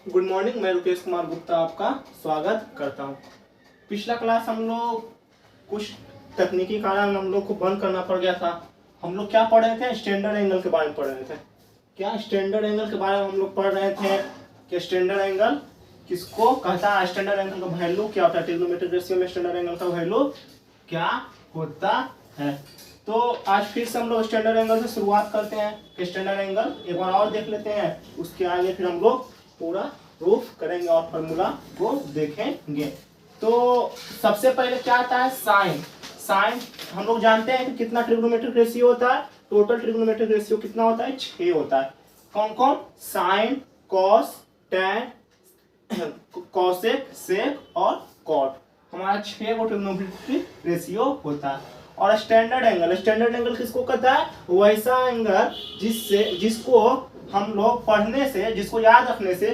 Good morning, मैं रुकेश कुमार गुप्ता आपका स्वागत करता हूं। पिछला क्लास हम लोग कुछ तकनीकी कारण हम लोग को बंद करना पड़ गया था। हम लोग क्या पढ़ रहे थे? स्टैंडर्ड एंगल के बारे में पढ़ रहे थे। क्या स्टैंडर्ड एंगल के बारे में हम लोग पढ़ रहे थे कि स्टैंडर्ड एंगल किसको कहता है, स्टैंडर्ड एंगल का वैल्यू क्या होता है, ट्रिग्नोमेट्रिक रेशियो में स्टैंडर्ड एंगल का वैल्यू क्या होता है। तो आज फिर से हम लोग स्टैंडर्ड एंगल से शुरुआत करते हैं कि स्टैंडर्ड एंगल एक बार और देख लेते हैं, उसके आगे फिर हम लोग पूरा प्रूफ करेंगे और फॉर्मूला को देखेंगे। तो सबसे पहले क्या आता है? साइन। साइन हम लोग जानते हैं कि कितना ट्रिग्नोमेट्रिक रेशियो होता है। टोटल ट्रिग्नोमेट्रिक रेशियो कितना होता है? 6 होता है। कौन कौन? साइन, कॉस, टैन, कॉसेक, सेक और कॉट। हमारा 6 गो ट्रिग्नोमेट्रिक रेशियो होता है। और स्टैंडर्ड एंगल किसको कहता है? वैसा एंगल जिसको हम लोग पढ़ने से, जिसको याद रखने से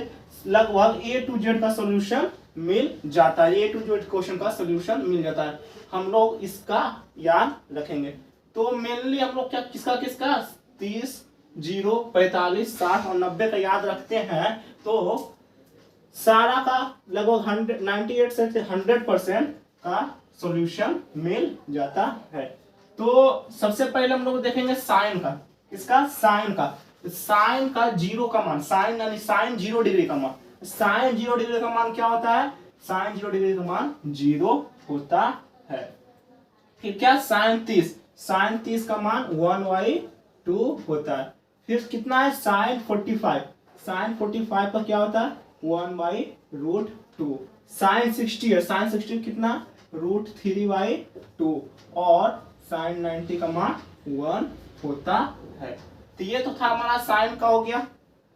लगभग A to Z का सॉल्यूशन मिल जाता है। A to Z क्वेश्चन का सॉल्यूशन मिल जाता है। हम लोग इसका याद रखेंगे। तो मेनली हम लोग क्या किसका 30, 0, 45, 60 और 90 का याद रखते हैं तो सारा का लगभग 98 से 100% का सॉल्यूशन मिल जाता है। तो सबसे पहले हम लोग देखेंगे साइन का। किसका? साइन का। साइन का 0 का मान, साइन यानी साइन 0 डिग्री का मान। साइन 0 डिग्री का मान क्या होता है? साइन 0 डिग्री का मान 0 होता है। फिर क्या? साइन 30, साइन 30 का मान 1/2 होता है। फिर कितना है? साइन 45, साइन 45 का क्या होता है? 1/√2। साइन 60 है, साइन 60 कितना? √3/2। और साइन 90 का मान 1 होता है। तो ये तो था हमारा साइन का हो गया।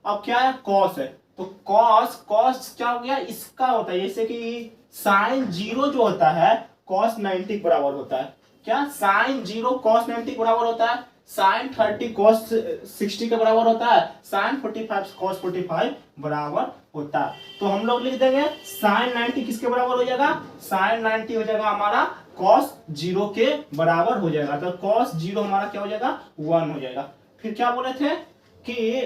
अब क्या है? कॉस है। तो कॉस क्या हो गया? इसका होता है, जैसे कि साइन 0 जो होता है कॉस 90 के बराबर होता है। क्या? साइन 0 कॉस 90 के बराबर होता है। साइन 30 कॉस 60 के बराबर होता है। साइन 45 कॉस 45 बराबर होता है। तो हम लोग लिख देंगे साइन 90 किसके बराबर हो जाएगा? साइन 90 हो जाएगा हमारा कॉस 0 के बराबर हो जाएगा। तो कॉस 0 हमारा क्या हो जाएगा? 1 हो जाएगा। फिर क्या बोले थे कि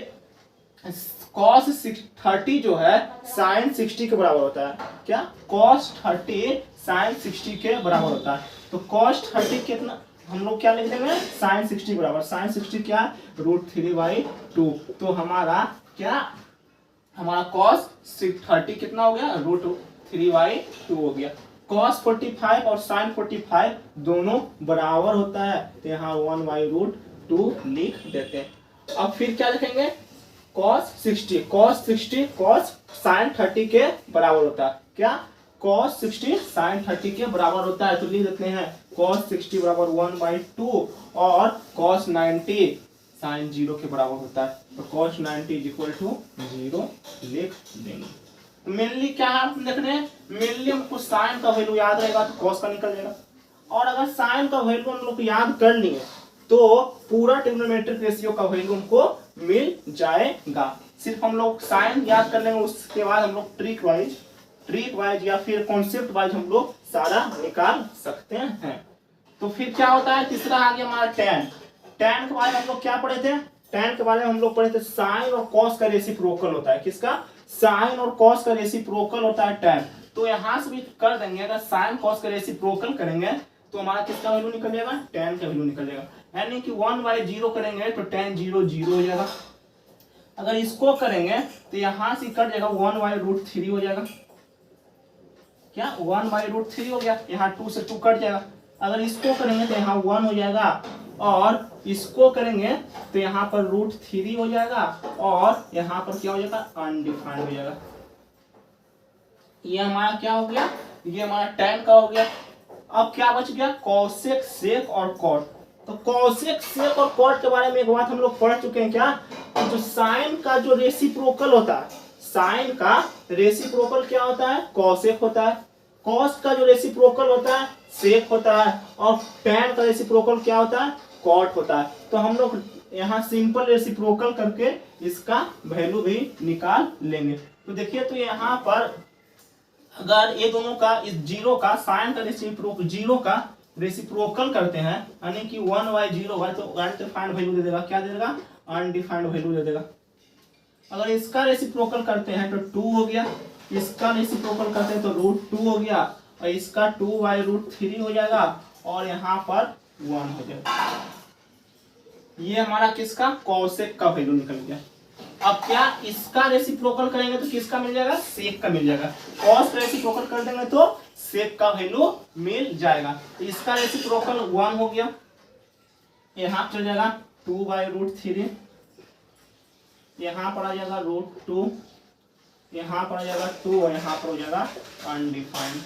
कॉस 30 जो है साइन 60 के बराबर होता है। क्या? कॉस 30 साइन 60 के बराबर होता है। तो कॉस 30 कितना हम लोग क्या लिख देंगे? साइन 60 बराबर, साइन 60 क्या? √3/2। तो हमारा क्या? हमारा कॉस 30 कितना हो गया? √3/2 हो गया। कॉस 45 और साइन 45 दोनों बराबर होता है, तो यहाँ 1/√2 लिख देते हैं। अब फिर क्या लिखेंगे? कॉस 60, कॉस साइन 30 के बराबर होता है। क्या? कॉस 60 साइन 30 के बराबर होता है। तो लिख देते हैं कॉस 60 बराबर 1/2 और कॉस 90 साइन 0 के बराबर होता है। तो कॉस 90 = 0 लिख देंगे। मेनली क्या है आप देख रहे हैं? मेनली हमको साइन का वैल्यू याद रहेगा तो कॉस का निकल जाएगा। और अगर साइन का वैल्यू हम लोग याद कर लिए तो पूरा ट्रिग्नोमेट्रिक रेशियो का वैल्यू हमको मिल जाएगा। सिर्फ हम लोग साइन याद कर लेंगे, उसके बाद हम लोग ट्रिक वाइज या फिर कॉन्सेप्ट वाइज हम लोग सारा निकाल सकते हैं। तो फिर क्या होता है? तीसरा आ गया हमारा टैन। टैन के बारे में हम लोग क्या पढ़े थे? टैन के बारे में हम लोग पढ़े थे साइन और कॉस का रेसिप्रोकल होता है। किसका? साइन और कॉस का रेसिप्रोकल होता है टैन। तो यहां से भी कर देंगे, अगर साइन कॉस का रेसिप्रोकल करेंगे तो हमारा किसका वैल्यू निकल जाएगा? टैन का वैल्यू निकल जाएगा। यानी कि 1/0 करेंगे तो टैन 0 हो जाएगा। अगर इसको करेंगे तो यहां से कट जाएगा, 1/√3 हो जाएगा। क्या? 1/√3 हो गया। यहाँ 2 से 2 कट जाएगा। अगर इसको करेंगे तो यहाँ 1 हो जाएगा और इसको करेंगे तो यहाँ पर √3 हो जाएगा और यहाँ पर क्या हो जाएगा? अनडिफाइंड हो जाएगा। ये हमारा क्या हो गया? ये हमारा टैन का हो गया। अब क्या बच गया? कॉसेक, सेक और कॉट। तो कॉसेक, सेक और कॉट के बारे में एक बात हम लोग पढ़ चुके हैं। क्या? जो साइन का जो रेसिप्रोकल होता है, साइन का रेसिप्रोकल क्या होता है? कॉसेक होता है। कॉस का जो रेसिप्रोकल होता है सेक होता है। और टैन का रेसिप्रोकल क्या होता है? कॉट होता है। तो हम लोग यहाँ सिंपल रेसिप्रोकल करके इसका वैल्यू भी निकाल लेंगे। तो देखिए, तो यहाँ पर अगर ये दोनों का, इस 0 का साइन का रेसिप्रोकल 0 का रेसिप्रोकल करते हैं, यानी कि 1/0 तो अनडिफाइंड वैल्यू दे देगा। क्या दे देगा? अनडिफाइंड वैल्यू दे देगा। अगर इसका रेसिप्रोकल करते हैं तो 2 हो गया, इसका रेसिप्रोकल करते हैं तो √2 हो गया, और इसका 2/√3 हो जाएगा, और यहाँ पर 1 हो जाएगा। ये हमारा किसका कॉसेक का वैल्यू निकल गया। अब क्या इसका रेसिप्रोकल करेंगे तो किसका मिल जाएगा, सेक का मिल जाएगा। कॉस का रेसिप्रोकल कर देंगे तो सेक का वैल्यू मिल जाएगा। तो इसका रेसिप्रोकल 1 हो गया, यहाँ चल जाएगा 2/√3, यहाँ पर आ जाएगा √2, यहाँ पर आ जाएगा 2, और यहाँ पर हो जाएगा अनडिफाइंड।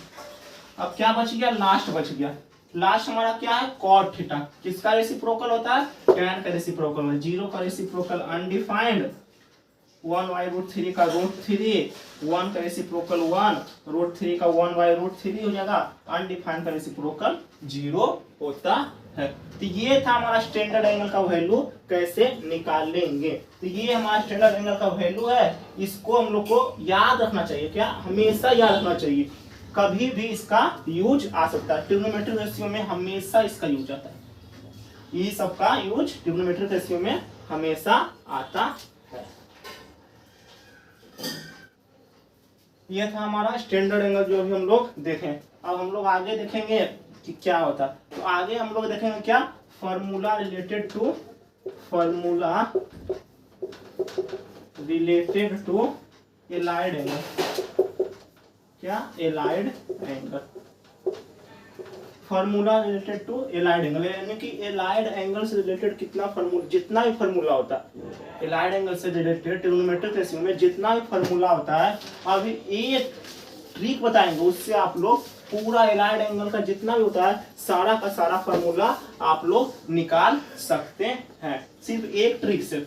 अब क्या बच गया, लास्ट बच गया। लास्ट हमारा क्या है, कॉट थीटा। किसका रेसिप्रोकल होता है, tan का रेसिप्रोकल है। 0 का रेसिप्रोकल अनडिफाइंड, 1/√3 का √3, 1 का रेसिप्रोकल 1, √3 का 1/√3 हो जाएगा, अनडिफाइंड का रेसिप्रोकल 0 होता है। तो ये था हमारा स्टैंडर्ड एंगल का वैल्यू कैसे निकालेंगे। तो ये हमारा स्टैंडर्ड एंगल का वैल्यू है, इसको हम लोग को याद रखना चाहिए। क्या, हमेशा याद रखना चाहिए, कभी भी इसका यूज आ सकता है। ट्रिग्नोमेट्रिक रेशियो में हमेशा इसका यूज आता है, ये सबका यूज ट्रिग्नोमेट्रिक रेशियो में हमेशा आता है। ये था हमारा स्टैंडर्ड एंगल जो अभी हम लोग देखें। अब हम लोग आगे देखेंगे कि क्या होता है। तो आगे हम लोग देखेंगे क्या, formula related to allied angle. क्या, allied angle, formula related to allied angle, यानी कि एलाइड एंगल से रिलेटेड कितना फॉर्मूला, जितना भी फॉर्मूला होता है एलाइड एंगल से रिलेटेड ट्रिग्नोमेट्रिक रेशियो में जितना भी फॉर्मूला होता है, अभी एक ट्रिक बताएंगे, उससे आप लोग पूरा एलाइड एंगल का जितना भी होता है सारा का सारा फॉर्मूला आप लोग निकाल सकते हैं, सिर्फ एक ट्रिक से।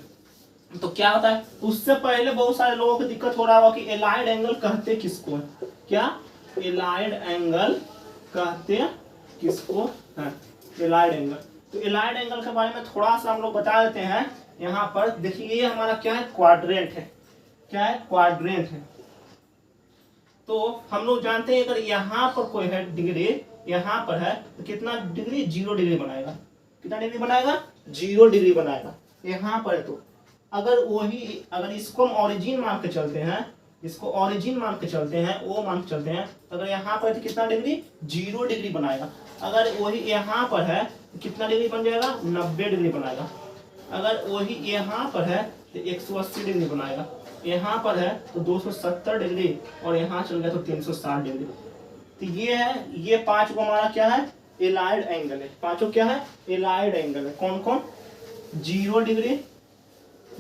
तो क्या होता है, उससे पहले बहुत सारे लोगों को दिक्कत हो रहा होगा कि एलाइड एंगल कहते किसको है। क्या, एलाइड एंगल कहते किसको है, एलाइड एंगल। तो एलाइड एंगल के बारे में थोड़ा सा हम लोग बता देते हैं। यहाँ पर देखिए, ये हमारा क्या है, क्वाड्रेंट है। क्या है, क्वाड्रेंट है। तो हम लोग जानते हैं अगर यहाँ पर कोई है डिग्री, यहाँ पर है तो कितना डिग्री, 0 डिग्री बनाएगा। कितना डिग्री बनाएगा, 0 डिग्री बनाएगा। यहाँ पर तो अगर इसको हम ओरिजिन मान के चलते हैं, इसको ओरिजिन मान के चलते हैं, वो मान के चलते हैं, तो अगर यहाँ पर तो कितना डिग्री, 0 डिग्री बनाएगा। अगर वही यहाँ पर है तो कितना डिग्री बन जाएगा, 90 डिग्री बनाएगा। अगर वही यहाँ पर है तो 180 डिग्री बनाएगा। यहाँ पर है तो 270 डिग्री, और यहाँ चल गया तो 360 डिग्री। तो ये है, ये 5 को हमारा क्या है, एलाइड एंगल है। पांचों क्या है, एलाइड एंगल है। कौन कौन, 0 डिग्री,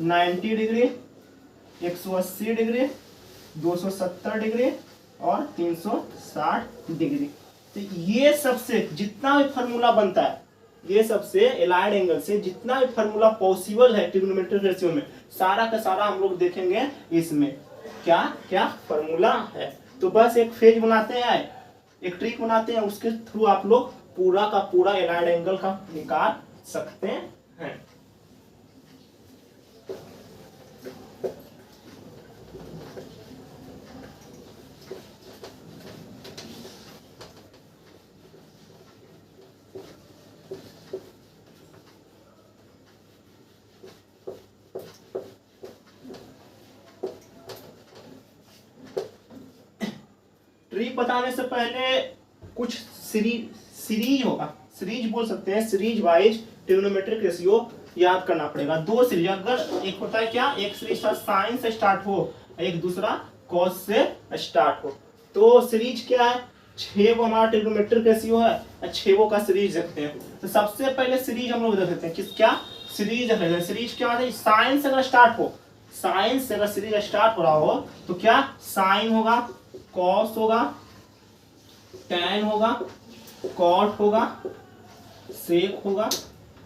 90 डिग्री, 180 डिग्री, 270 डिग्री और 360 डिग्री। तो ये सबसे जितना भी फार्मूला बनता है, ये सबसे एलाइड एंगल से जितना भी फार्मूला पॉसिबल है ट्रिग्नोमेट्रिक रेशियो में, सारा का सारा हम लोग देखेंगे इसमें क्या क्या फार्मूला है। तो बस एक फेज बनाते हैं, एक ट्रिक बनाते हैं, उसके थ्रू आप लोग पूरा का पूरा एलाइड एंगल का निकाल सकते हैं। ट्रिक बताने से पहले कुछ सीरीज होगा, सीरीज बोल सकते हैं, सीरीज वाइज ट्रिग्नोमेट्रिक रेशियो याद करना पड़ेगा। 2 सीरीज, अगर एक होता है क्या, एक सीरीज साइन से स्टार्ट हो, एक दूसरा कॉस से स्टार्ट हो। तो सीरीज क्या है, 6 वो हमारा ट्रिग्नोमेट्रिक रेशियो है, 6 का सीरीज देखते हैं। तो सबसे पहले सीरीज हम लोग देखते हैं, किस क्या सीरीज देखते हैं। सीरीज क्या होता है, साइन से अगर स्टार्ट हो, साइन से अगर सीरीज स्टार्ट हो रहा हो तो क्या, साइन होगा, कॉस होगा, टैन होगा, कॉट होगा, सेक होगा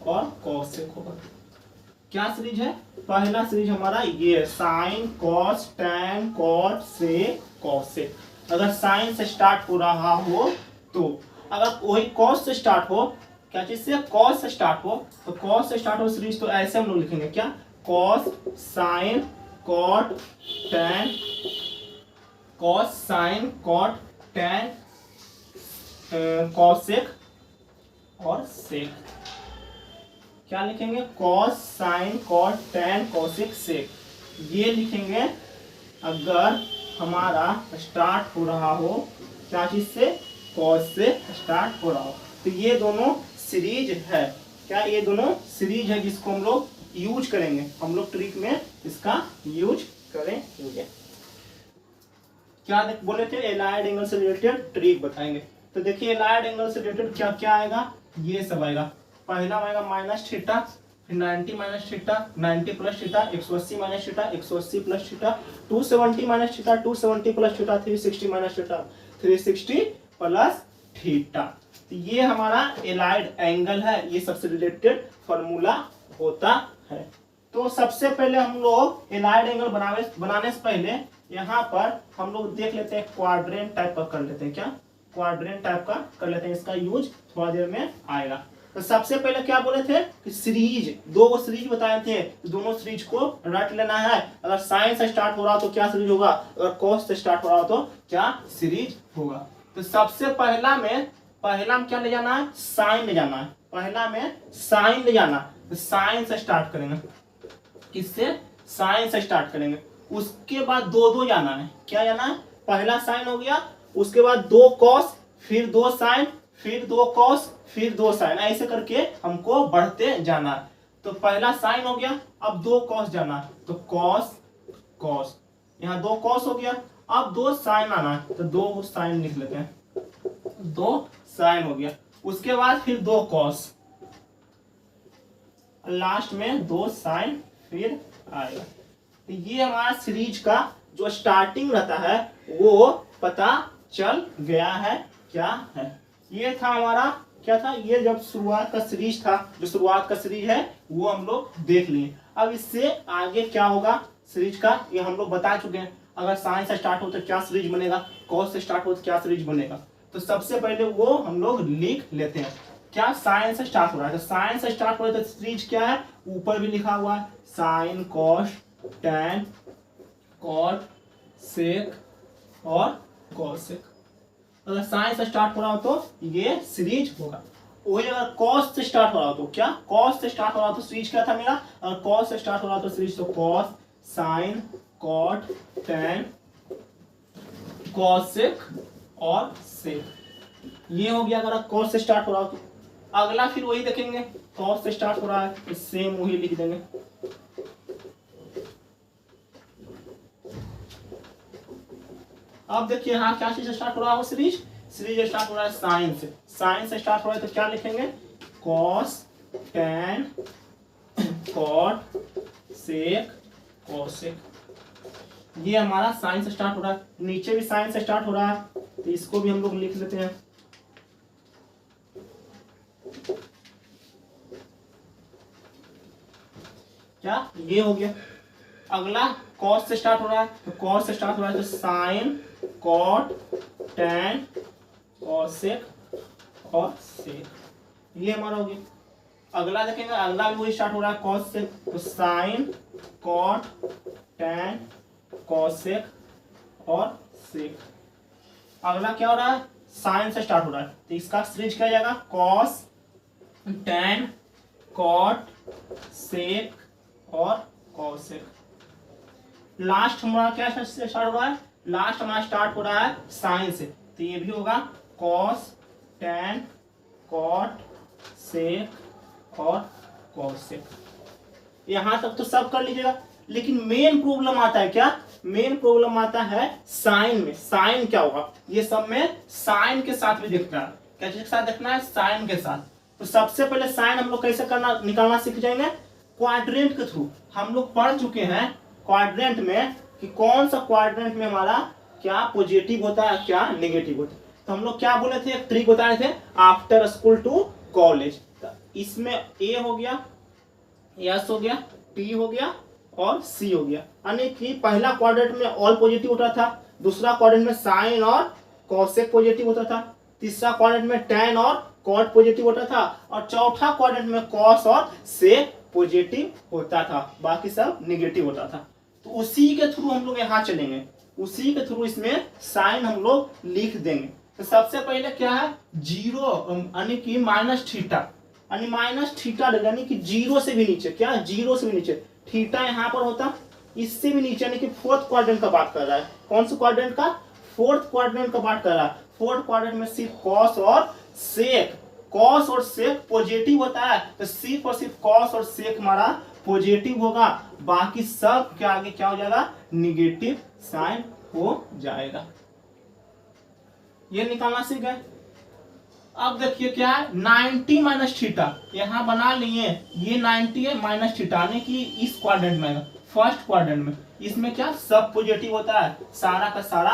और कॉसेक होगा। क्या सीरीज है, पहला सीरीज हमारा ये sign, cos, tan, cot, sec, cosec. अगर साइन से स्टार्ट हो रहा हो तो, अगर वही कॉस से स्टार्ट हो, क्या चीज से, कॉस से स्टार्ट हो, तो कॉस से स्टार्ट हो सीरीज, तो ऐसे हम लोग लिखेंगे क्या, cos, sine, cot, tan, cos, sine, cot, tan, cosec और सेक। क्या लिखेंगे, cos, sine, cot, tan, cosec, sec. ये लिखेंगे अगर हमारा स्टार्ट हो रहा हो क्या चीज से, कॉस से स्टार्ट हो रहा हो, तो ये दोनों सीरीज है। क्या ये दोनों सीरीज है जिसको हम लोग यूज करेंगे, हम लोग ट्रिक में इसका यूज करेंगे। क्या बोले थे, एलाइड एंगल से रिलेटेड ट्रिक बताएंगे। तो देखिए एलाइड एंगल से रिलेटेड क्या क्या आएगा, ये सब आएगा। पहला आएगा माइनस थीटा, फिर 90 minus theta, 90 plus theta, 180 minus theta, 180 plus theta, 270 minus theta, 270 plus theta, 360 minus theta, 360 plus theta. तो ये हमारा एलाइड एंगल है, ये सबसे रिलेटेड फॉर्मूला होता है। तो सबसे पहले हम लोग एलाइड एंगल बनाने से पहले यहाँ पर हम लोग देख लेते हैं, क्वाड्रेंट टाइप का कर लेते हैं। क्या क्वाड्रेंट टाइप का कर लेते हैं, इसका यूज थोड़ा देर में आएगा। तो सबसे पहले क्या बोले थे कि सीरीज, दो सीरीज बताए थे, दोनों सीरीज को रट लेना है। अगर साइन से स्टार्ट हो रहा हो तो क्या सीरीज होगा, अगर कॉस से स्टार्ट हो रहा हो तो क्या सीरीज होगा। तो सबसे पहला में क्या ले जाना है, साइन ले जाना है। पहला में साइन ले जाना, तो साइन से स्टार्ट करेंगे, किससे, साइन से स्टार्ट करेंगे। उसके बाद दो जाना है, क्या जाना है, पहला साइन हो गया, उसके बाद 2 कॉस, फिर 2 साइन, फिर 2 कॉस, फिर 2 साइन, ऐसे करके हमको बढ़ते जाना है। तो पहला साइन हो गया, अब 2 कॉस जाना है, तो कॉस कॉस, यहाँ 2 कॉस हो गया। अब 2 साइन आना है, तो 2 साइन लिख लेते हैं, 2 साइन हो गया। उसके बाद फिर 2 कॉस, लास्ट में 2 साइन फिर आएगा। तो ये हमारा सीरीज का जो स्टार्टिंग रहता है वो पता चल गया है क्या है। ये था हमारा, क्या था, ये जब शुरुआत का सीरीज था, जो शुरुआत का सीरीज है वो हम लोग देख लिए। अब इससे आगे क्या होगा सीरीज का, ये हम लोग बता चुके हैं। अगर साइन से स्टार्ट हो तो क्या सीरीज बनेगा, कॉस से स्टार्ट हो तो क्या सीरीज बनेगा। तो सबसे पहले वो हम लोग लिख लेते हैं। क्या साइन से स्टार्ट हो रहा है, तो साइन से स्टार्ट हो रहा है तो सीरीज क्या है, ऊपर भी लिखा हुआ है, sine cos tan cot sec और कॉसेक। अगर साइन से स्टार्ट हो रहा हो तो ये सीरीज होगा। वही अगर कॉस से स्टार्ट हो रहा हो तो क्या, कॉस से स्टार्ट हो रहा हो तो सीरीज क्या था मेरा, अगर कॉस से स्टार्ट हो रहा हो तो सीरीज तो cos sine cot tan cosec और सेक, ये हो गया अगर कॉस से स्टार्ट हो रहा हो तो। अगला फिर वही देखेंगे, कॉस से स्टार्ट हो रहा है तो सेम वही लिख देंगे। अब देखिए यहाँ क्या चीज स्टार्ट हो रहा हो, सीरीज स्टार्ट हो रहा है साइन से, साइन से स्टार्ट हो रहा है तो क्या लिखेंगे, cos tan cot sec cosec. ये हमारा साइन से स्टार्ट हो रहा है, नीचे भी साइन से स्टार्ट हो रहा है तो इसको भी हम लोग लिख लेते हैं। क्या ये हो गया। अगला कॉस से स्टार्ट हो रहा है तो कॉस से स्टार्ट हो रहा है तो साइन कॉट टैन कॉसेक और सेक, ये हमारा हो गया। अगला देखेंगे, अगला भी वही स्टार्ट हो रहा है कॉस से, तो साइन कॉट टैन कॉसेक और सेक। अगला क्या हो रहा है, साइन से स्टार्ट हो रहा है तो इसका सीरीज क्या जाएगा, कॉस टैन कॉट सेक और कॉसेक। लास्ट हमारा क्या से स्टार्ट हो रहा है, लास्ट हमारा स्टार्ट हो रहा है साइन से, तो ये भी होगा कॉस टैन कॉट सेक और कॉसेक। यहां तक तो सब कर लीजिएगा, लेकिन मेन प्रॉब्लम आता है क्या, मेन प्रॉब्लम आता है साइन में। साइन क्या होगा, ये सब में साइन के साथ भी देखना है, क्या चीज के साथ देखना है, साइन के साथ। तो सबसे पहले साइन हम लोग कैसे करना निकालना सीख जाएंगे, क्वाड्रेंट के थ्रू। हम लोग पढ़ चुके हैं क्वाड्रेंट में कि कौन सा क्वाड्रेंट में हमारा क्या पॉजिटिव होता है क्या नेगेटिव होता है। तो हम लोग क्या बोले थे, एक ट्रिक बताए थे, आफ्टर स्कूल टू कॉलेज। इसमें ए हो गया, एस हो गया, टी हो गया और सी हो गया। यानी कि पहला क्वाड्रेंट में ऑल पॉजिटिव होता था, दूसरा क्वाड्रेंट में साइन और कॉसेक पॉजिटिव होता था, तीसरा क्वाड्रेंट में टैन और कॉट पॉजिटिव होता था, और चौथा क्वाड्रेंट में कॉस और सेक पॉजिटिव होता था, बाकी सब निगेटिव होता था। तो उसी के थ्रू हम लोग यहाँ चलेंगे, उसी के थ्रू इसमें साइन हम लोग लिख देंगे। तो सबसे पहले क्या है, जीरो यानी कि माइनस थीटा, यानी माइनस थीटा यानी कि जीरो से भी नीचे, क्या जीरो से भी नीचे थीटा यहाँ पर होता, इससे भी नीचे यानी कि फोर्थ क्वाड्रेंट का बात कर रहा है। कौन से क्वाड्रेंट का? फोर्थ क्वाड्रेंट का बात कर रहा है। फोर्थ क्वाड्रेंट में सिर्फ कॉस और सेक, कॉस और सेक पॉजिटिव होता है, तो सिर्फ और सिर्फ कॉस और सेक हमारा पॉजिटिव होगा, बाकी सब के आगे क्या हो जाएगा? निगेटिव साइन हो जाएगा। ये निकालना सीख गए। अब देखिए क्या है, 90 माइनस थीटा यहां बना लिए, ये 90 है माइनस थीटा यानी कि इस क्वाड्रेंट में, फर्स्ट क्वाड्रेंट में, इसमें क्या सब पॉजिटिव होता है, सारा का सारा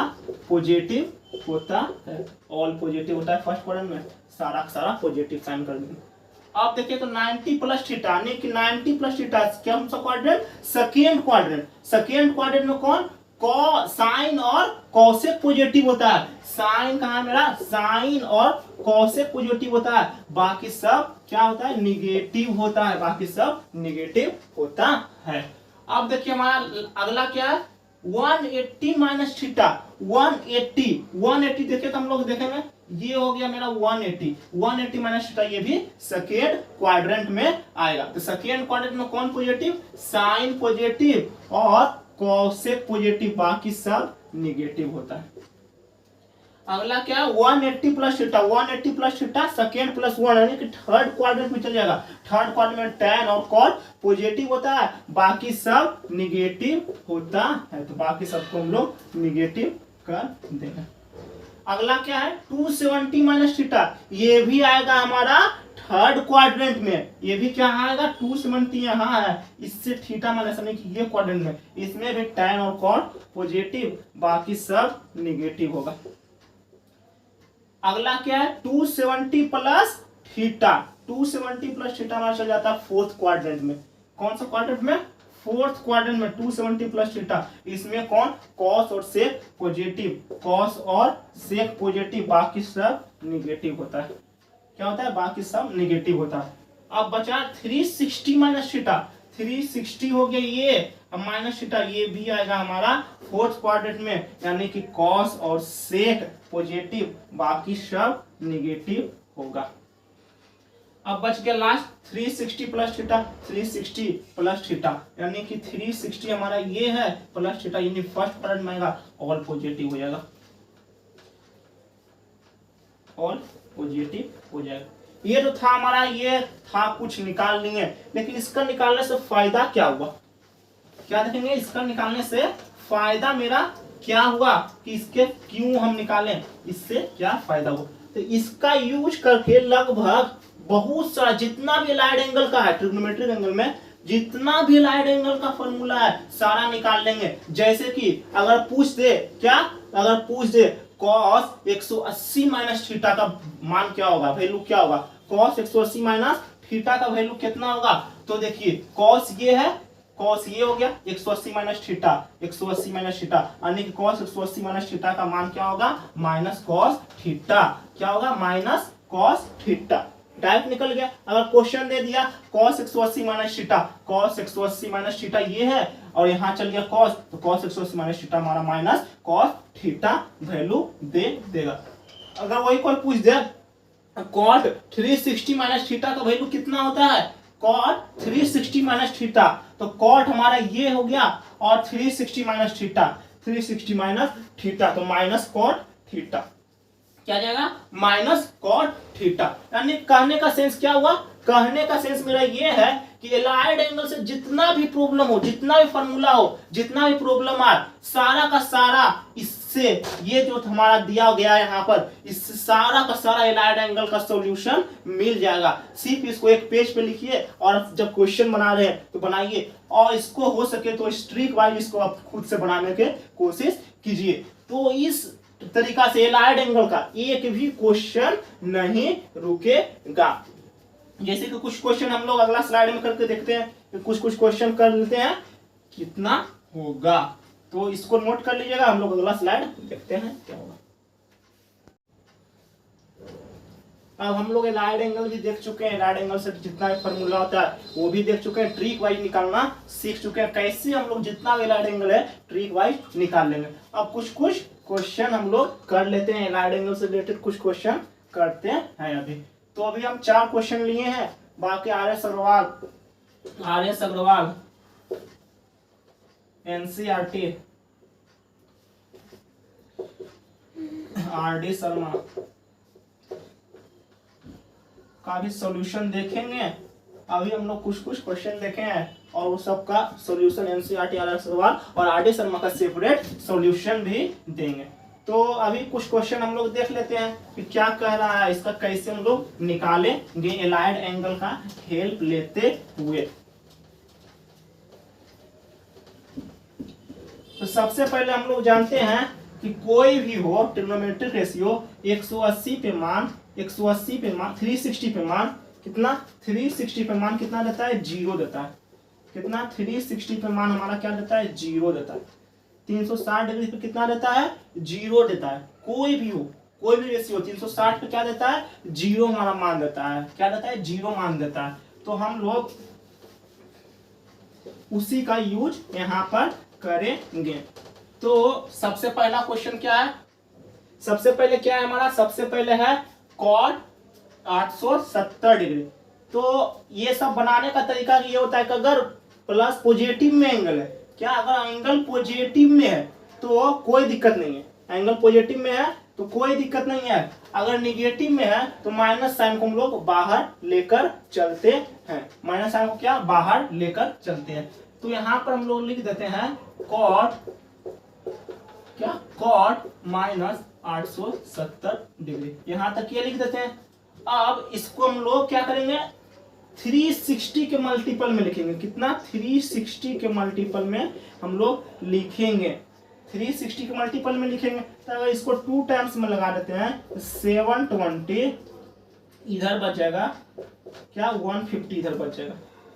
पॉजिटिव होता है, ऑल पॉजिटिव होता है फर्स्ट क्वाड्रेंट में, सारा का सारा पॉजिटिव साइन कर देंगे। अब देखिए तो 90 प्लस थीटा यानी कि 90 प्लस थीटा क्या सा quadrant? Second quadrant. Second quadrant में कौन? साइन और कॉसेक पॉजिटिव होता है। साइन कहाँ मेरा? साइन और कॉसेक पॉजिटिव होता है, बाकी सब क्या होता है? निगेटिव होता है, बाकी सब निगेटिव होता है। अब देखिए हमारा अगला क्या है? 180 माइनस थीटा। 180 देखिए तो हम लोग देखेंगे, ये हो गया मेरा 180 माइनस थीटा, ये भी सेकेंड क्वाड्रेंट में आएगा। तो सेकेंड क्वाड्रेंट में कौन पॉजिटिव? साइन पॉजिटिव और कॉसेक पॉजिटिव, बाकी सब निगेटिव होता है। अगला क्या है? 180 plus theta. 180 plus theta second plus 1 यानी कि थर्ड क्वाड्रेंट में चल जाएगा। थर्ड क्वाड्रेंट में tan और cot पॉजिटिव होता है, बाकी सब निगेटिव होता है, तो बाकी सबको हम लोग निगेटिव कर देंगे। अगला क्या है? 270 माइनस थीटा, ये भी आएगा हमारा थर्ड क्वाड्रेंट में, ये भी क्या आएगा? 270 यहाँ है, इससे थीटा माइनस यानी कि ये क्वाड्रेंट में, इसमें भी tan और cot पॉजिटिव, बाकी सब निगेटिव होगा। अगला क्या है? 270 प्लस थीटा। 270 प्लस थीटा हमारा चल जाता है फोर्थ क्वाड्रेंट में। कौन सा क्वाड्रेंट में? फोर्थ क्वाड्रेंट में 270 प्लस थीटा, इसमें कौन? कॉस और सेक पॉजिटिव, कॉस और सेक पॉजिटिव, बाकी सब निगेटिव होता है। क्या होता है? बाकी सब निगेटिव होता है। अब बचा 360 माइनस थीटा। 360 हो गया ये, अब माइनस थीटा ये भी आएगा हमारा फोर्थ क्वाड्रेंट में, यानी कि कॉस और सेक पॉजिटिव, बाकी सब निगेटिव होगा। अब बच गया last 360 plus theta. 360 plus theta यानी कि 360 हमारा ये है प्लस थीटा, यानी फर्स्ट क्वाड्रेंट में आएगा, ऑल पॉजिटिव हो जाएगा, ऑल पॉजिटिव हो जाएगा। ये तो था हमारा, ये था कुछ निकाल लिए, लेकिन इसका निकालने से फायदा क्या हुआ? क्या देखेंगे? इसका निकालने से फायदा मेरा क्या हुआ कि इसके क्यों हम निकालें, इससे क्या फायदा हुआ? तो इसका यूज करके लगभग बहुत सारा जितना भी लाइट एंगल का है, ट्रिग्नोमेट्रिक एंगल में जितना भी लाइट एंगल का फॉर्मूला है सारा निकाल लेंगे। जैसे कि अगर पूछ दे, क्या अगर पूछ दे कॉस 180 माइनस थीटा का मान क्या होगा, वैल्यू क्या होगा? कॉस 180 माइनस थीटा का वैल्यू कितना होगा? तो देखिए कॉस ये है, कॉस ये हो गया 180 माइनस थीटा, 180 माइनस थीटा यानी कि कॉस 180 माइनस थीटा का मान क्या होगा? Minus cos theta. क्या होगा? Minus cos theta. डायरेक्ट निकल गया। अगर क्वेश्चन दे दिया cos 180 minus theta, cos 180 minus theta ये है और यहाँ चल गया cos, तो cos 180 माइनस थीटा हमारा माइनस cos थीटा वैल्यू दे देगा। अगर वही कोई पूछ दे cot 360 माइनस थीटा का वैल्यू कितना होता है? cot 360 माइनस थीटा, तो cot हमारा ये हो गया और 360 माइनस थीटा, 360 माइनस थीटा, तो माइनस cot थीटा क्या जाएगा? Minus cot theta. यानी कहने का सेंस क्या हुआ? कहने का सेंस मेरा ये है कि एलाइड एंगल से जितना भी प्रॉब्लम हो, जितना भी फॉर्मूला हो, जितना भी प्रॉब्लम आए, सारा का सारा इससे, ये जो हमारा दिया गया है यहाँ पर, इससे सारा का सारा एलाइड एंगल का सॉल्यूशन मिल जाएगा। सिर्फ इसको एक पेज पे लिखिए और जब क्वेश्चन बना रहे हैं तो बनाइए, और इसको हो सके तो स्ट्रीक वाइज इसको आप खुद से बनाने की कोशिश कीजिए। तो इस तरीका से एलाइड एंगल का एक भी क्वेश्चन नहीं रुकेगा। जैसे कि कुछ क्वेश्चन हम लोग अगला स्लाइड में करके देखते हैं, कुछ क्वेश्चन कर लेते हैं कितना होगा, तो इसको नोट कर लीजिएगा। हम लोग अगला स्लाइड देखते हैं क्या होगा। अब हम लोग एलाइड एंगल भी देख चुके हैं, एलाइड एंगल से जितना भी फॉर्मूला होता है वो भी देख चुके हैं, ट्रिक वाइज निकालना सीख चुके हैं, कैसे हम लोग जितना भी एलाइड एंगल है ट्रिक वाइज निकाल लेंगे। अब कुछ क्वेश्चन हम लोग कर लेते हैं, एलाइड एंगल से रिलेटेड कुछ क्वेश्चन करते हैं अभी। तो अभी हम 4 क्वेश्चन लिए हैं, बाकी R S Agarwal NCERT RD Sharma का भी सॉल्यूशन देखेंगे। अभी हम लोग कुछ कुछ क्वेश्चन देखे हैं और वो सबका सॉल्यूशन एनसीईआरटी आर सवाल और आरडी शर्मा का सेपरेट सॉल्यूशन भी देंगे। तो अभी कुछ क्वेश्चन हम लोग देख लेते हैं कि क्या कह रहा है, इसका कैसे हम लोग निकालेंगे एलाइड एंगल का हेल्प लेते हुए। तो सबसे पहले हम लोग जानते हैं कि कोई भी हो ट्रिग्नोमेट्रिक रेशियो 180 पे मान 360 पे मान कितना 360 पे मान कितना देता है 0 देता है। कितना 360 पे मान हमारा क्या देता है 0 देता है। 360 डिग्री पे कितना देता है 0 देता है। कोई भी हो कोई भी रेशियो 360 पे क्या देता है 0 हमारा मान देता है। क्या देता है 0 मान देता है। तो हम लोग उसी का यूज यहाँ पर करेंगे। तो सबसे पहला क्वेश्चन क्या है, सबसे पहले क्या है हमारा, सबसे पहले है कॉट 870 डिग्री। तो ये सब बनाने का तरीका ये होता है कि अगर प्लस पॉजिटिव में एंगल है, क्या अगर एंगल पॉजिटिव में है तो कोई दिक्कत नहीं है। एंगल पॉजिटिव में है तो कोई दिक्कत नहीं है। अगर निगेटिव में है तो माइनस साइन को हम लोग बाहर लेकर चलते हैं। माइनस साइन को क्या बाहर लेकर चलते हैं। तो यहाँ पर हम लोग लिख देते हैं कॉट क्या कॉट माइनस 870 डिग्री। यहाँ तक ये लिख देते हैं। अब इसको हम लोग क्या करेंगे 360 के मल्टीपल में लिखेंगे। कितना 360 के मल्टीपल में हम लोग लिखेंगे। 360 के मल्टीपल में लिखेंगे तो अगर इसको 2 टाइम्स में लगा देते हैं 720 इधर बच जाएगा क्या 150 इधर बच जाएगा।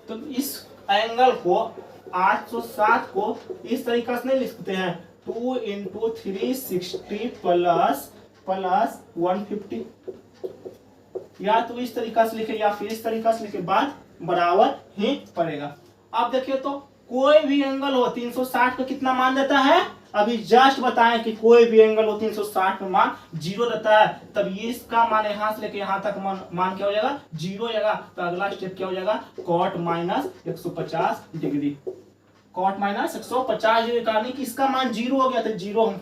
तो इस एंगल को 807 को इस तरीके से नहीं लिखते हैं 2 इंटू 360 प्लस 150, या तो इस तरीका से लिखे या फिर इस तरीका से लिखे, बाद बराबर ही पड़ेगा। अब देखिए तो कोई भी एंगल हो 360 पे कितना मान देता है, अभी जस्ट बताएं कि कोई भी एंगल हो 360 पे मान 0 देता है। तब ये इसका मान यहाँ से लेके यहाँ तक मान क्या हो जाएगा 0 हो जाएगा। तो अगला स्टेप क्या हो जाएगा cot minus 150 degree. Cot minus 150 degree का कि इसका मान 0 हो गया तो 0 हम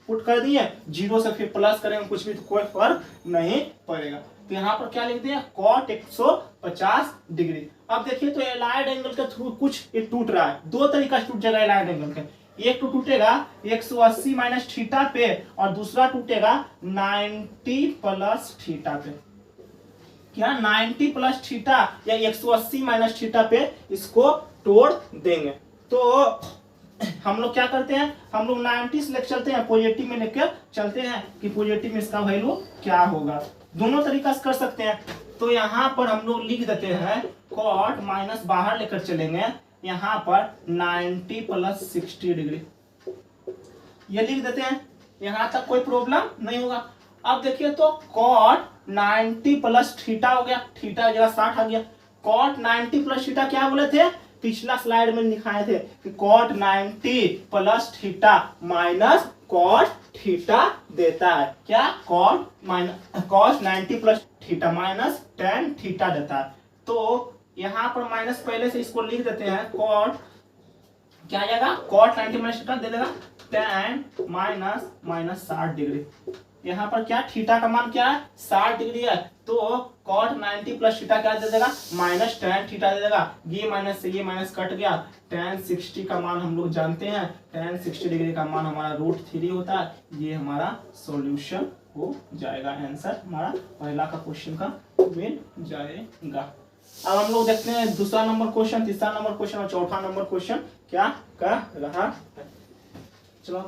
पुट कर दिए, 0 से फिर प्लस करेंगे कुछ भी तो कोई फर्क नहीं पड़ेगा। तो यहाँ पर क्या लिखते हैं कॉट 150 डिग्री। अब देखिए तो एलाइड एंगल के थ्रू कुछ ये टूट रहा है। दो तरीका से टूट जाएगा एलाइड एंगल के। एक तो टूटेगा 180 माइनस थीटा पे और दूसरा टूटेगा 90 प्लस थीटा पे। क्या 90 प्लस थीटा या 180 माइनस थीटा पे इसको तोड़ देंगे। तो हम लोग क्या करते हैं, हम लोग 90 से लेकर चलते हैं, पॉजिटिव में लेकर चलते हैं कि पॉजिटिव में इसका वैल्यू क्या होगा। दोनों तरीका से कर सकते हैं। तो यहाँ पर हम लोग लिख देते हैं कॉट माइनस बाहर लेकर चलेंगे यहाँ पर 90 प्लस 60 डिग्री, ये लिख देते हैं। यहाँ तक कोई प्रॉब्लम नहीं होगा। अब देखिए तो कॉट 90 प्लस थीटा हो गया, थीटा जगह 60 आ गया। कॉट 90 प्लस थीटा क्या बोले थे, पिछला स्लाइड में दिखाए थे कि cot 90 plus theta minus cot theta देता है। क्या cot 90 plus theta minus tan theta देता है। तो यहाँ पर माइनस पहले से इसको लिख देते हैं कॉट क्या आ जाएगा कॉट 90 माइनस थीटा दे देगा tan माइनस 60 डिग्री। यहाँ पर क्या थीटा का मान क्या है 60 डिग्री है। तो कॉट 90 प्लस थीटा क्या दे देगा माइनस tan थीटा दे देगा। ये माइनस से ये माइनस कट गया। tan 60 का मान हम लोग जानते हैं, tan 60 डिग्री का मान हमारा √3 होता है। ये हमारा सॉल्यूशन हो जाएगा, आंसर हमारा पहला का क्वेश्चन का मिल जाएगा। अब हम लोग देखते हैं दूसरा नंबर क्वेश्चन, तीसरा नंबर क्वेश्चन और चौथा नंबर क्वेश्चन क्या कह रहा है। चलो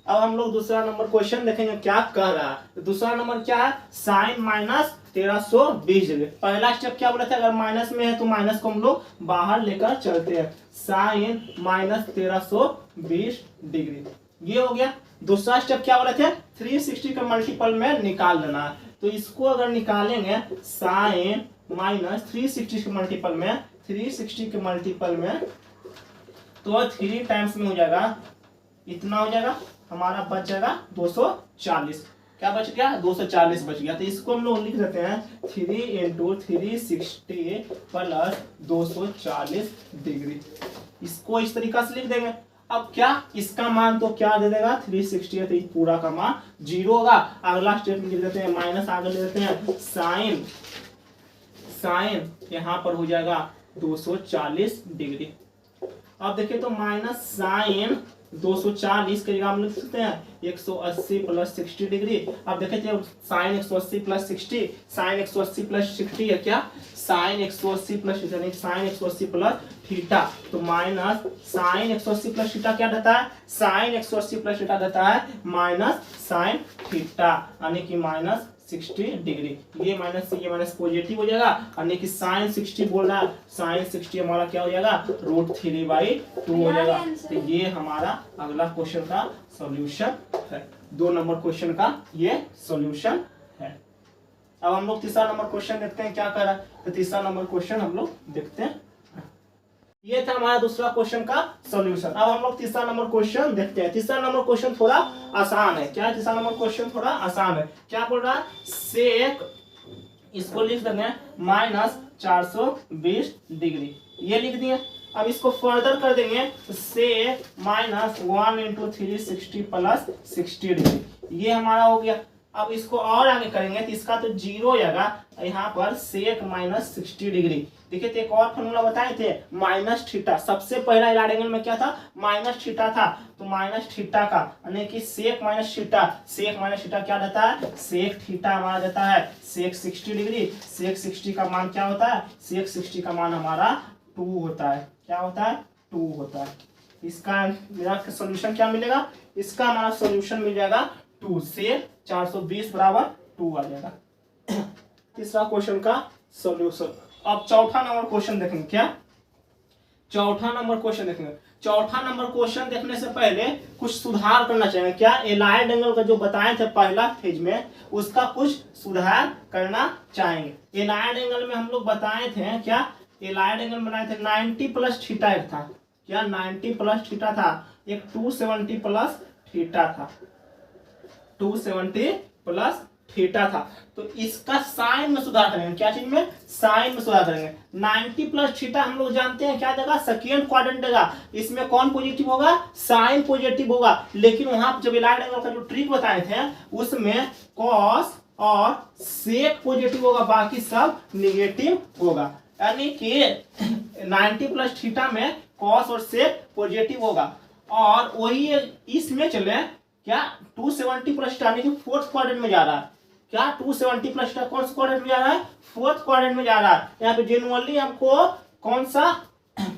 अब हम लोग दूसरा नंबर क्वेश्चन देखेंगे क्या कह रहा है। दूसरा नंबर क्या है साइन माइनस 1320 डिग्री। पहला स्टेप क्या बोला था, अगर माइनस में है तो माइनस को हम लोग बाहर लेकर चलते हैं। साइन माइनस 1320 डिग्री ये हो गया। दूसरा स्टेप क्या बोले थे 360 के मल्टीपल में निकाल देना है। तो इसको अगर निकालेंगे साइन माइनस 360 के मल्टीपल में, 360 के मल्टीपल में तो 3 टाइम्स में हो जाएगा, इतना हो जाएगा हमारा बच जाएगा 240। क्या बच गया 240 बच गया। तो इसको हम लोग लिख देते हैं 3 इंटू 360 प्लस 240 डिग्री। इसको इस तरीका से लिख देंगे। अब क्या इसका मान तो क्या दे देगा 360 है, तो इस पूरा का मान 0 होगा। अगला स्टेप में लिख देते हैं माइनस, आगे ले देते हैं साइन यहाँ पर हो जाएगा 240 डिग्री। अब देखिए तो माइनस साइन 240 के जगह हम लिख सकते हैं 180 प्लस 60 डिग्री। अब देखिए साइन 180 प्लस 60, साइन 180 प्लस 60 है क्या sine 180 plus sine 180 plus theta, तो माइनस साइन 180 प्लस थीटा क्या देता है साइन 180 प्लस थीटा देता है माइनस साइन थीटा, यानी कि माइनस 60 डिग्री। ये माइनस पॉजिटिव हो जाएगा, यानी कि साइन 60 बोल रहा है, साइन 60 हमारा क्या हो जाएगा √3/2 हो जाएगा। तो ये हमारा अगला क्वेश्चन का सॉल्यूशन है, 2 नंबर क्वेश्चन का ये सॉल्यूशन है। अब हम लोग तीसरा नंबर क्वेश्चन देखते हैं क्या कर रहा है। तो तीसरा नंबर क्वेश्चन हम लोग देखते हैं। ये था हमारा दूसरा क्वेश्चन का सॉल्यूशन। अब हम लोग तीसरा नंबर क्वेश्चन देखते हैं। तीसरा नंबर क्वेश्चन थोड़ा आसान है। क्या तीसरा नंबर क्वेश्चन थोड़ा आसान है। क्या बोल रहा है सेक, इसको लिख देंगे -420 डिग्री, ये लिख दिए। अब इसको फर्दर कर देंगे तो सेक -1 इंटू 360 प्लस 60 डिग्री, ये हमारा हो गया। अब इसको और आगे करेंगे तो इसका तो 0 आएगा, यहाँ पर सेक -60 डिग्री। देखिए तो एक और फॉर्मूला बताए थे माइनस थीटा, सबसे पहला इलाड एंगल में क्या था माइनस थीटा था, तो माइनस थीटा का यानी कि सेक माइनस थीटा क्या देता है सेक थीटा हमारा देता है सेक 60 डिग्री। सेक 60 का मान क्या होता है सेक 60 का मान हमारा 2 होता है। क्या होता है 2 होता है। इसका मेरा सोल्यूशन क्या मिलेगा, इसका हमारा सोल्यूशन मिल जाएगा 2 से 420 बराबर 2 आ जाएगा। तीसरा क्वेश्चन का सॉल्यूशन। अब चौथा नंबर क्वेश्चन देखेंगे। क्या चौथा नंबर क्वेश्चन देखेंगे। चौथा नंबर क्वेश्चन देखने से पहले कुछ सुधार करना चाहिए। क्या एलाइड एंगल का जो बताए थे पहला फेज में उसका कुछ सुधार करना चाहेंगे। एलाइड एंगल में हम लोग बताए थे क्या एलाइड एंगल बनाए थे 90 प्लस थीटा एक था। क्या 90 प्लस थीटा था, एक 270 प्लस थीटा था, 270 प्लस थीटा था। तो इसका साइन में सुधार करेंगे। क्या चीज में साइन में सुधार करेंगे। 90 प्लस थीटा हम लोग जानते हैं क्या देगा सेकेंड क्वाड्रेंट देगा। इसमें कौन पॉजिटिव होगा साइन पॉजिटिव होगा, लेकिन वहां जब एलाइड एंगल का जो ट्रिक बताए थे उसमें कॉस और सेक पॉजिटिव होगा, बाकी सब निगेटिव होगा। यानी कि 90 प्लस थीटा में कॉस और सेक पॉजिटिव होगा। और वही इसमें चले क्या 270 प्लस यानी कि फोर्थ क्वाड्रेंट में जा रहा है। क्या 270 प्लस कौन सा क्वाड्रेंट में जा रहा है फोर्थ क्वाड्रेंट में जा रहा है। यहाँ पे जेनुअली हमको कौन सा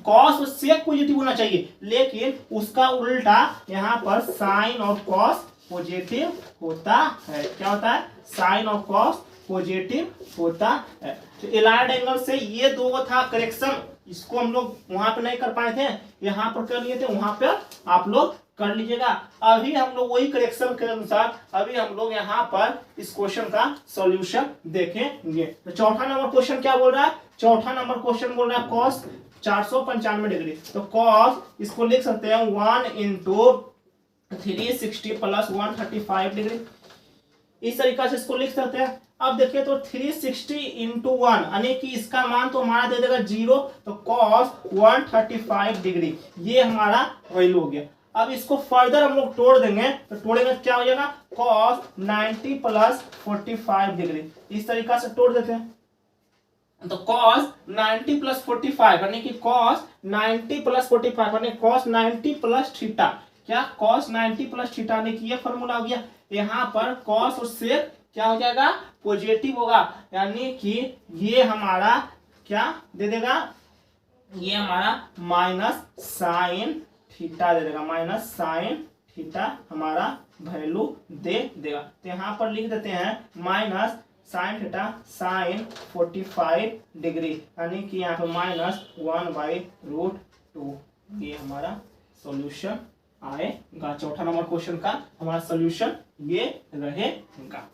कॉस और सेक पॉजिटिव होना चाहिए, लेकिन उसका उल्टा यहाँ पर साइन और कॉस पॉजिटिव होता है। क्या होता है साइन और कॉस पॉजिटिव होता है। तो एलाइड एंगल से ये दो था करेक्शन, इसको हम लोग वहां पे नहीं कर पाए थे, यहाँ पर कर लिए थे, वहां पे आप लोग कर लीजिएगा। अभी हम लोग वही करेक्शन के अनुसार अभी हम लोग यहाँ पर इस क्वेश्चन का सॉल्यूशन देखेंगे। तो चौथा नंबर क्वेश्चन क्या बोल रहा है, चौथा नंबर क्वेश्चन बोल रहा है कॉस 495 डिग्री। तो कॉस इसको लिख सकते हैं 1 इंटू 360 प्लस 135 डिग्री, इस तरीका से इसको लिख सकते हैं। अब देखिए तो 360 इंटू 1 यानी कि इसका मान तो हमारा दे देगा 0, तो कॉस 135 डिग्री ये हमारा वैल्यू हो गया। अब इसको फर्दर हम लोग तोड़ देंगे, तो तोड़ेंगे क्या हो जाएगा कॉस 90 प्लस 45 डिग्री, इस तरीका से तोड़ देते हैं। तो कॉस 90 प्लस 45 यानी कि कॉस 90 प्लस 45 यानी कॉस 90 प्लस थीटा। क्या कॉस 90 प्लस थीटा यानी कि ये फॉर्मूला हो गया। यहाँ पर कॉस और सेक क्या हो जाएगा पॉजिटिव होगा, यानी कि ये हमारा क्या दे देगा ये हमारा माइनस साइन थीटा दे देगा, माइनस साइन थीटा हमारा वैल्यू दे देगा। तो यहाँ पर लिख देते हैं minus sine theta sine 45 degree यानी कि यहाँ पर -1/√2 ये हमारा सॉल्यूशन आएगा। चौथा नंबर क्वेश्चन का हमारा सॉल्यूशन ये रहेगा।